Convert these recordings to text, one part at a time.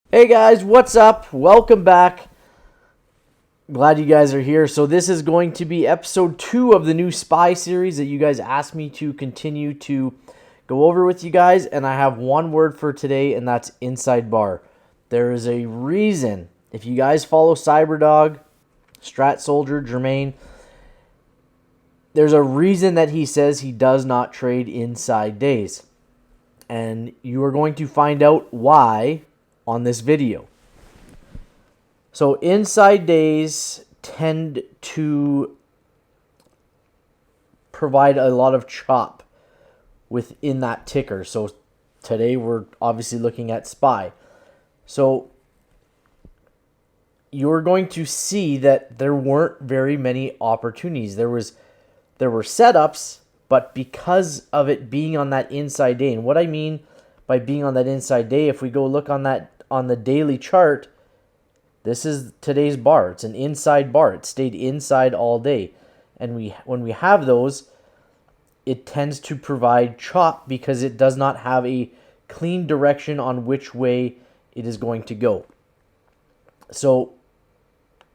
Hey guys, what's up? Welcome back. Glad you guys are here. So this is going to be episode 2 of the new SPY series that you guys asked me to continue to go over with you guys. And I have one word for today, and that's inside bar. There is a reason. If you guys follow Cyberdog, Strat Soldier, Jermaine, there's a reason that he says he does not trade inside days. And you are going to find out why on this video. So inside days tend to provide a lot of chop within that ticker. So today we're obviously looking at SPY. So you're going to see that there weren't very many opportunities. There were setups, but because of it being on that inside day, and what I mean by being on that inside day, if we go look on the daily chart, this is today's bar. It's an inside bar. It stayed inside all day. And when we have those, it tends to provide chop because it does not have a clean direction on which way it is going to go. So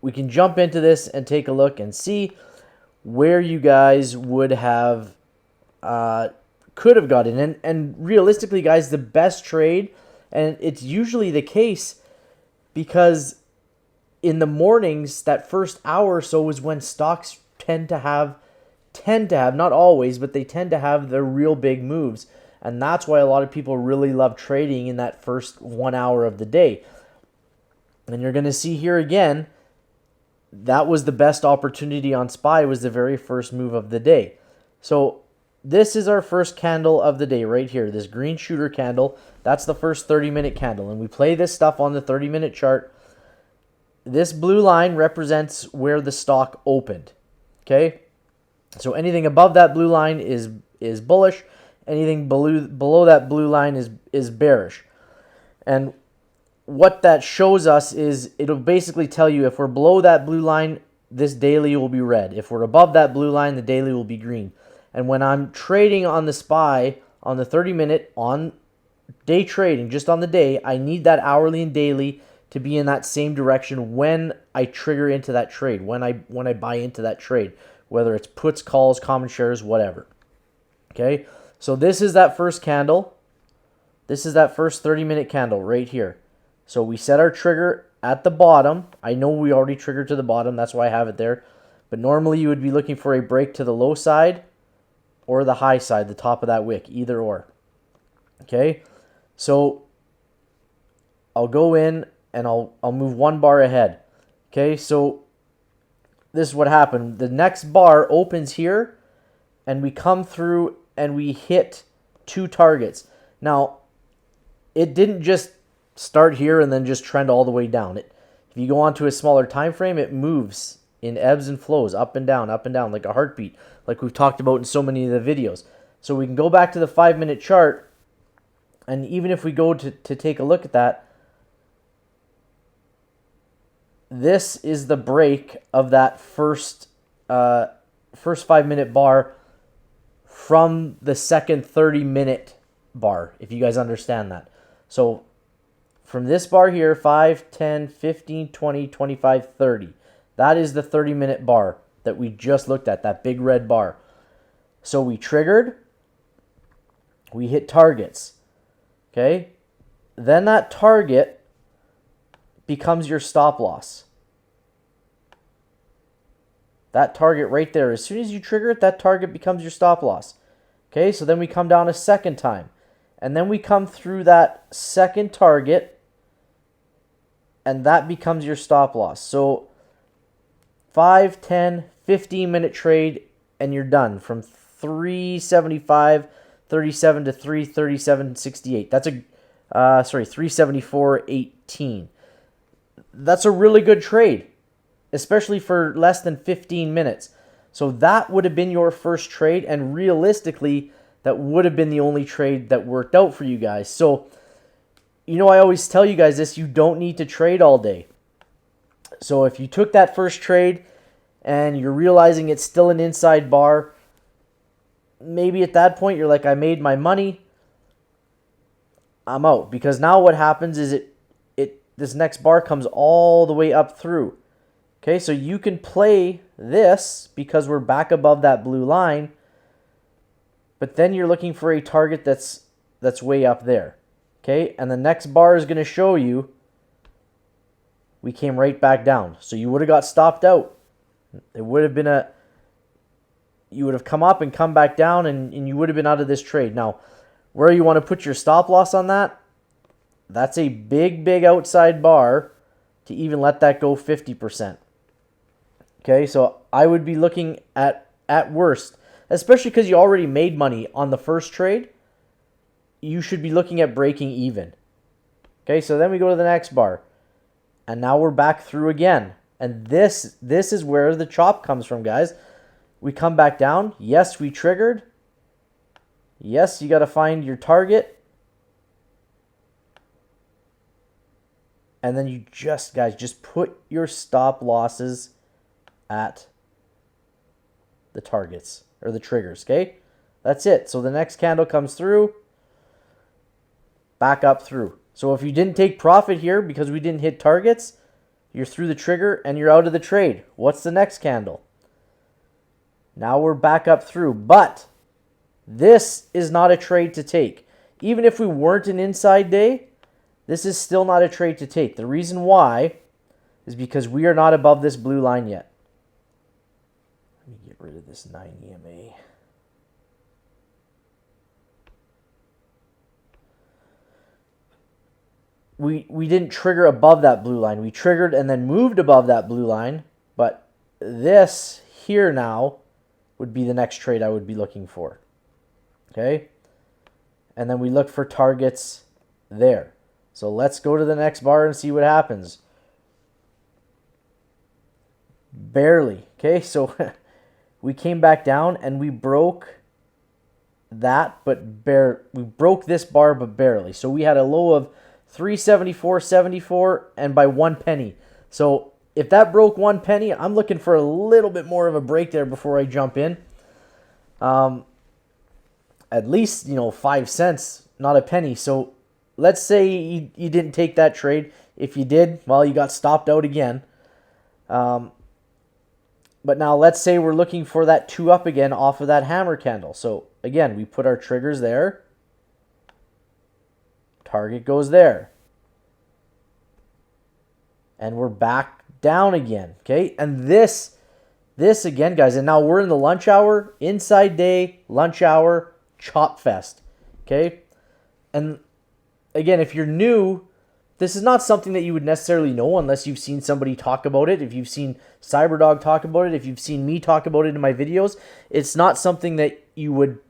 we can jump into this and take a look and see where you guys would have could have gotten. And realistically, guys, the best trade, and it's usually the case because in the mornings, that first hour or so is when stocks tend to have, not always, but they tend to have their real big moves. And that's why a lot of people really love trading in that first 1 hour of the day. And you're going to see here again, that was the best opportunity on SPY, was the very first move of the day. So this is our first candle of the day right here, this green shooter candle. That's the first 30-minute candle. And we play this stuff on the 30-minute chart. This blue line represents where the stock opened, okay? So anything above that blue line is bullish. Anything below that blue line is bearish. And what that shows us is it'll basically tell you if we're below that blue line, this daily will be red. If we're above that blue line, the daily will be green. And when I'm trading on the SPY, on the 30-minute, on day trading, just on the day, I need that hourly and daily to be in that same direction when I trigger into that trade, when I buy into that trade, whether it's puts, calls, common shares, whatever. Okay, so this is that first candle. This is that first 30-minute candle right here. So we set our trigger at the bottom. I know we already triggered to the bottom. That's why I have it there. But normally you would be looking for a break to the low side or the high side, the top of that wick, either or. Okay, so I'll go in and I'll move one bar ahead. Okay, so this is what happened. The next bar opens here, and we come through and we hit two targets. Now, it didn't just start here and then just trend all the way down. If you go onto a smaller time frame, it moves in ebbs and flows, up and down, like a heartbeat, like we've talked about in so many of the videos. So we can go back to the 5-minute chart, and even if we go to take a look at that, this is the break of that first 5-minute bar from the second 30-minute bar, if you guys understand that. So from this bar here, 5, 10, 15, 20, 25, 30. That is the 30-minute bar that we just looked at, that big red bar. So we triggered, we hit targets, okay? Then that target becomes your stop loss. That target right there, as soon as you trigger it, that target becomes your stop loss. Okay, so then we come down a second time. And then we come through that second target, and that becomes your stop loss. So 5, 10, 15-minute trade, and you're done. From 375.37 to 337.68. That's 374.18. That's a really good trade, especially for less than 15 minutes. So that would have been your first trade, and realistically, that would have been the only trade that worked out for you guys. So, you know, I always tell you guys this, you don't need to trade all day. So if you took that first trade and you're realizing it's still an inside bar, maybe at that point you're like, I made my money, I'm out. Because now what happens is it this next bar comes all the way up through. Okay, so you can play this because we're back above that blue line, but then you're looking for a target that's way up there. Okay, and the next bar is going to show you we came right back down. So you would have got stopped out. It would have been you would have come up and come back down, and you would have been out of this trade. Now, where you want to put your stop loss on that, that's a big, big outside bar to even let that go 50%. Okay, so I would be looking at worst, especially because you already made money on the first trade, you should be looking at breaking even. Okay, so then we go to the next bar. And now we're back through again. And this is where the chop comes from, guys. We come back down. Yes, we triggered. Yes, you got to find your target. And then you just put your stop losses at the targets or the triggers, okay? That's it. So the next candle comes through, back up through. So if you didn't take profit here because we didn't hit targets, you're through the trigger and you're out of the trade. What's the next candle? Now we're back up through, but this is not a trade to take. Even if we weren't an inside day, this is still not a trade to take. The reason why is because we are not above this blue line yet. Let me get rid of this 9 EMA. We didn't trigger above that blue line. We triggered and then moved above that blue line, but this here now would be the next trade I would be looking for. Okay? And then we look for targets there. So let's go to the next bar and see what happens. Barely. Okay, so we came back down and we broke that, but we broke this bar, but barely. So we had a low of 374.74 and by 1 penny. So if that broke 1 penny, I'm looking for a little bit more of a break there before I jump in. At least, 5 cents, not a penny. So let's say you didn't take that trade. If you did, well, you got stopped out again. But now let's say we're looking for that 2 up again off of that hammer candle. So again, we put our triggers there. Target goes there. And we're back down again. Okay, and this again, guys, and now we're in the lunch hour, inside day, lunch hour, chop fest. Okay, and again, if you're new, this is not something that you would necessarily know unless you've seen somebody talk about it. If you've seen Cyberdog talk about it, if you've seen me talk about it in my videos, it's not something that you would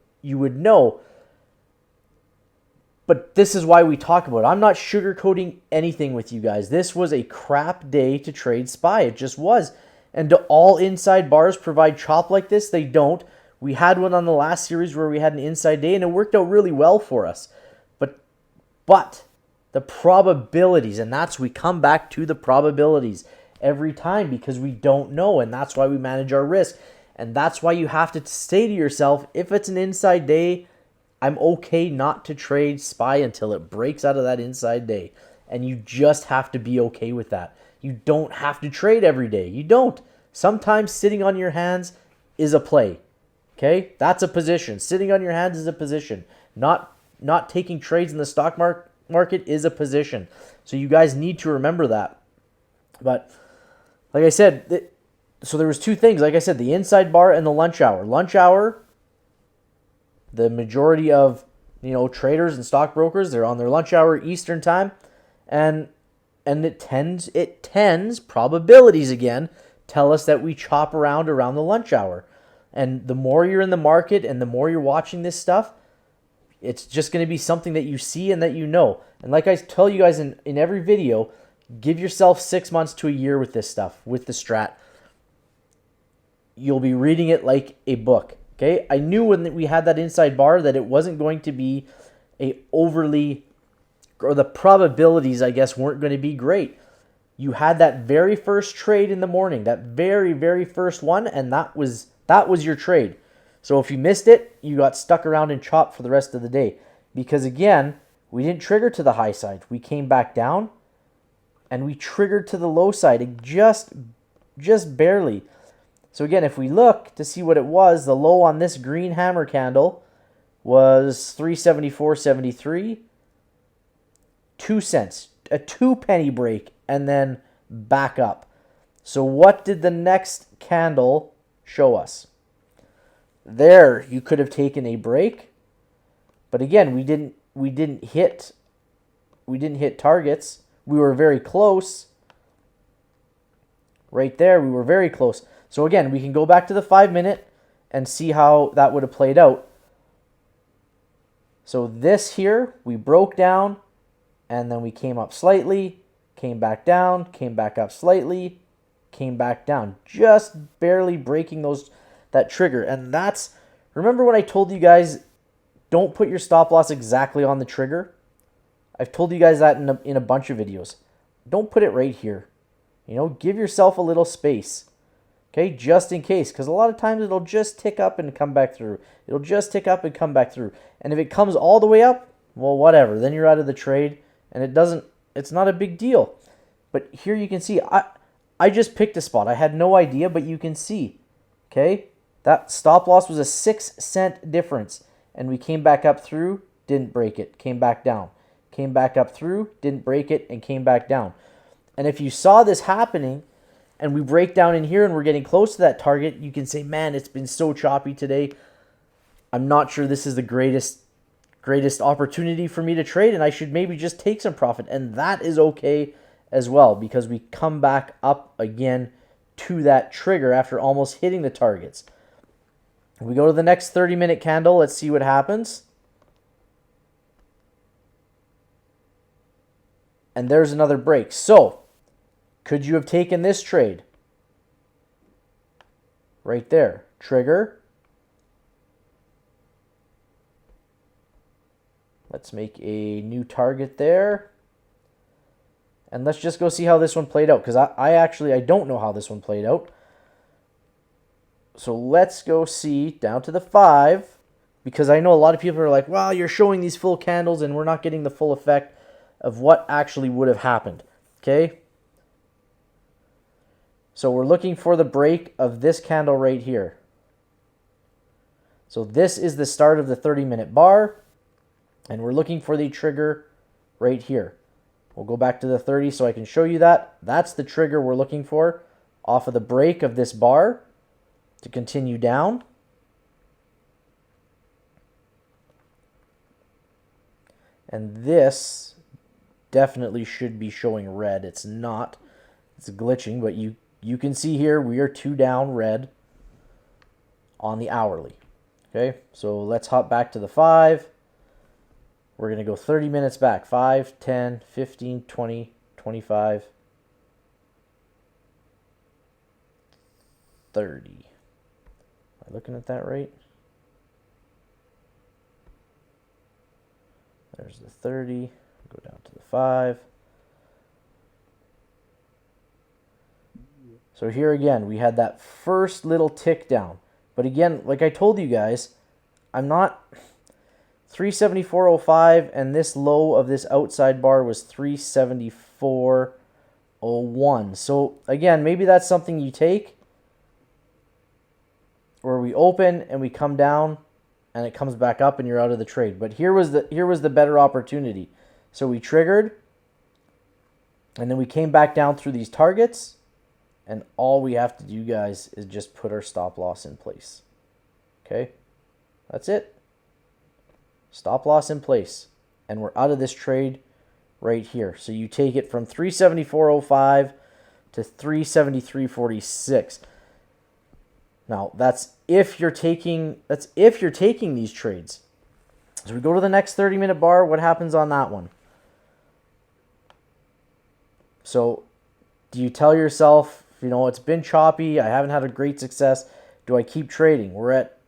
know. But this is why we talk about it. I'm not sugarcoating anything with you guys. This was a crap day to trade SPY. It just was. And do all inside bars provide chop like this? They don't. We had one on the last series where we had an inside day, and it worked out really well for us. But the probabilities, and we come back to the probabilities every time because we don't know, and that's why we manage our risk. And that's why you have to say to yourself, if it's an inside day, I'm okay not to trade SPY until it breaks out of that inside day. And you just have to be okay with that. You don't have to trade every day. You don't. Sometimes sitting on your hands is a play. Okay? That's a position. Sitting on your hands is a position. Not taking trades in the stock market is a position. So you guys need to remember that. But like I said, so there was 2 things. Like I said, the inside bar and the lunch hour. Lunch hour, the majority of traders and stockbrokers, they're on their lunch hour Eastern time, and it tends probabilities again tell us that we chop around the lunch hour. And the more you're in the market and the more you're watching this stuff, it's just going to be something that you see and that you know. And like I tell you guys in every video, give yourself 6 months to a year with this stuff, with the Strat. You'll be reading it like a book. Okay, I knew when we had that inside bar that it wasn't going to be the probabilities, I guess, weren't going to be great. You had that very first trade in the morning, that very, very first one, and that was your trade. So if you missed it, you got stuck around and chopped for the rest of the day. Because again, we didn't trigger to the high side. We came back down, and we triggered to the low side, just barely. So again, if we look to see what it was, the low on this green hammer candle was 374.73, 2 cents, a 2-penny break, and then back up. So what did the next candle show us? There, you could have taken a break, but again, we didn't hit targets. We were very close. Right there, we were very close. So again, we can go back to the 5-minute and see how that would have played out. So this here, we broke down, and then we came up slightly, came back down, came back up slightly, came back down, just barely breaking that trigger. And that's, remember when I told you guys, don't put your stop loss exactly on the trigger? I've told you guys that in a bunch of videos. Don't put it right here. Give yourself a little space. Okay, just in case, because a lot of times it'll just tick up and come back through. It'll just tick up and come back through. And if it comes all the way up, well, whatever. Then you're out of the trade, and it's not a big deal. But here you can see, I just picked a spot. I had no idea, but you can see, okay? That stop loss was a 6-cent difference. And we came back up through, didn't break it, came back down. Came back up through, didn't break it, and came back down. And if you saw this happening, and we break down in here and we're getting close to that target, you can say, man, it's been so choppy today. I'm not sure this is the greatest opportunity for me to trade, and I should maybe just take some profit. And that is okay as well, because we come back up again to that trigger after almost hitting the targets. We go to the next 30-minute candle. Let's see what happens. And there's another break. So, could you have taken this trade? Right there. Trigger. Let's make a new target there. And let's just go see how this one played out, because I don't know how this one played out. So let's go see down to the 5, because I know a lot of people are like, well, you're showing these full candles and we're not getting the full effect of what actually would have happened. Okay? So we're looking for the break of this candle right here. So this is the start of the 30-minute bar, and we're looking for the trigger right here. We'll go back to the 30 so I can show you that. That's the trigger we're looking for off of the break of this bar to continue down. And this definitely should be showing red. It's not. It's glitching, but you can see here we are 2 down red on the hourly. Okay, so let's hop back to the 5. We're going to go 30 minutes back. 5, 10, 15, 20, 25, 30. Am I looking at that right? There's the 30. Go down to the 5. So here again, we had that first little tick down. But again, like I told you guys, I'm not 374.05, and this low of this outside bar was 374.01. So again, maybe that's something you take, where we open and we come down and it comes back up and you're out of the trade. But here was the better opportunity. So we triggered, and then we came back down through these targets, and all we have to do, guys, is just put our stop loss in place. Okay? That's it. Stop loss in place. And we're out of this trade right here. So you take it from 374.05 to 373.46. Now, that's if you're taking these trades. So we go to the next 30-minute bar. What happens on that one? So do you tell yourself, it's been choppy, I haven't had a great success, do I keep trading? We're at,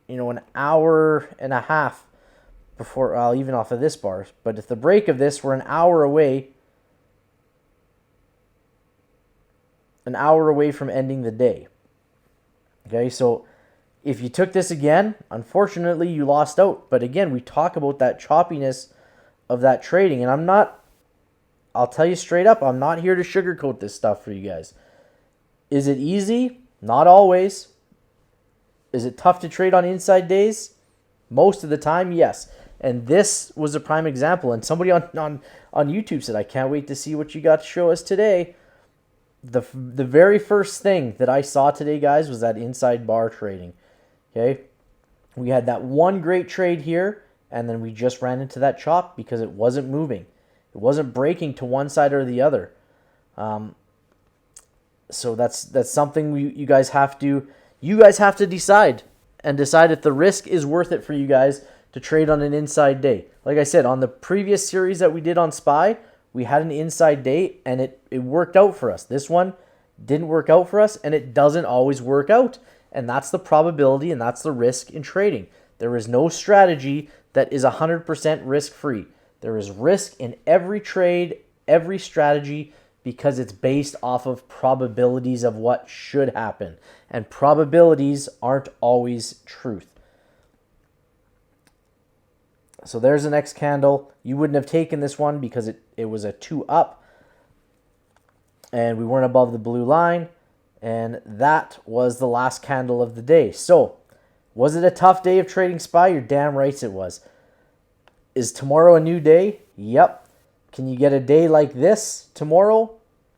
an hour and a half before, even off of this bar. But at the break of this, we're an hour away from ending the day. Okay, so if you took this again, unfortunately, you lost out. But again, we talk about that choppiness of that trading, and I'm not I'll tell you straight up, I'm not here to sugarcoat this stuff for you guys. Is it easy? Not always. Is it tough to trade on inside days? Most of the time, yes. And this was a prime example. And somebody on YouTube said, I can't wait to see what you got to show us today. The very first thing that I saw today, guys, was that inside bar trading. Okay? We had that one great trade here, and then we just ran into that chop because it wasn't moving. It wasn't breaking to one side or the other. So that's something you guys have to decide, and decide if the risk is worth it for you guys to trade on an inside day. Like I said, on the previous series that we did on SPY, we had an inside day and it worked out for us. This one didn't work out for us, and it doesn't always work out. And that's the probability, and that's the risk in trading. There is no strategy that is 100% risk-free. There is risk in every trade, every strategy, because it's based off of probabilities of what should happen. And probabilities aren't always truth. So there's the next candle. You wouldn't have taken this one because it was a 2 up. And we weren't above the blue line. And that was the last candle of the day. So, was it a tough day of trading SPY? You're damn right it was. Is tomorrow a new day? Yep. Can you get a day like this tomorrow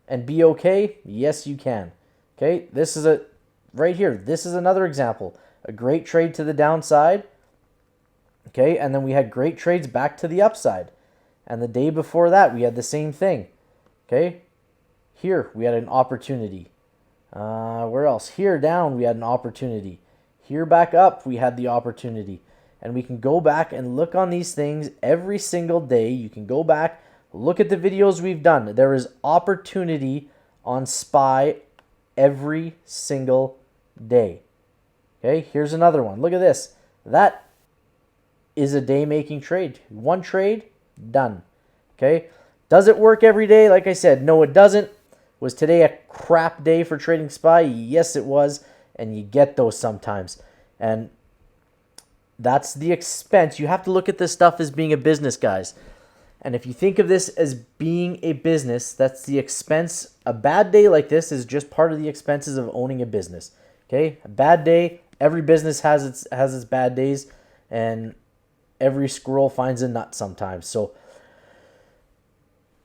and be okay? Yes, you can. Okay, this is right here. This is another example. A great trade to the downside. Okay, and then we had great trades back to the upside. And the day before that, we had the same thing. Okay, here we had an opportunity. Where else? Here down, we had an opportunity. Here back up, we had the opportunity. And we can go back and look on these things every single day. You can go back, look at the videos we've done. There is opportunity on SPY every single day. Okay, here's another one. Look at this. That is a day-making trade. One trade, done. Okay, does it work every day? Like I said, no, it doesn't. Was today a crap day for trading SPY? Yes, it was. And you get those sometimes. And that's the expense. You have to look at this stuff as being a business, guys. And if you think of this as being a business, that's the expense. A bad day like this is just part of the expenses of owning a business. Okay? A bad day, every business has its bad days, and every squirrel finds a nut sometimes. So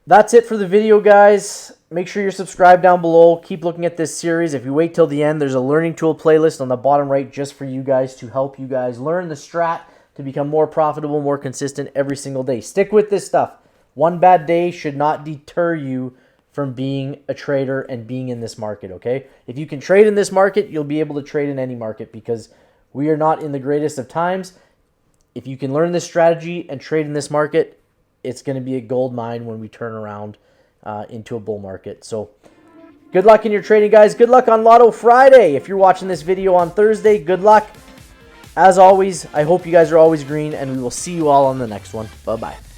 that's it for the video, guys. Make sure you're subscribed down below. Keep looking at this series. If you wait till the end, there's a learning tool playlist on the bottom right just for you guys, to help you guys learn the strat to become more profitable, more consistent every single day. Stick with this stuff. One bad day should not deter you from being a trader and being in this market, okay? If you can trade in this market, you'll be able to trade in any market, because we are not in the greatest of times. If you can learn this strategy and trade in this market, it's going to be a gold mine when we turn around into a bull market. So good luck in your trading, guys. Good luck on Lotto Friday. If you're watching this video on Thursday, good luck. As always, I hope you guys are always green, and we will see you all on the next one. Bye-bye.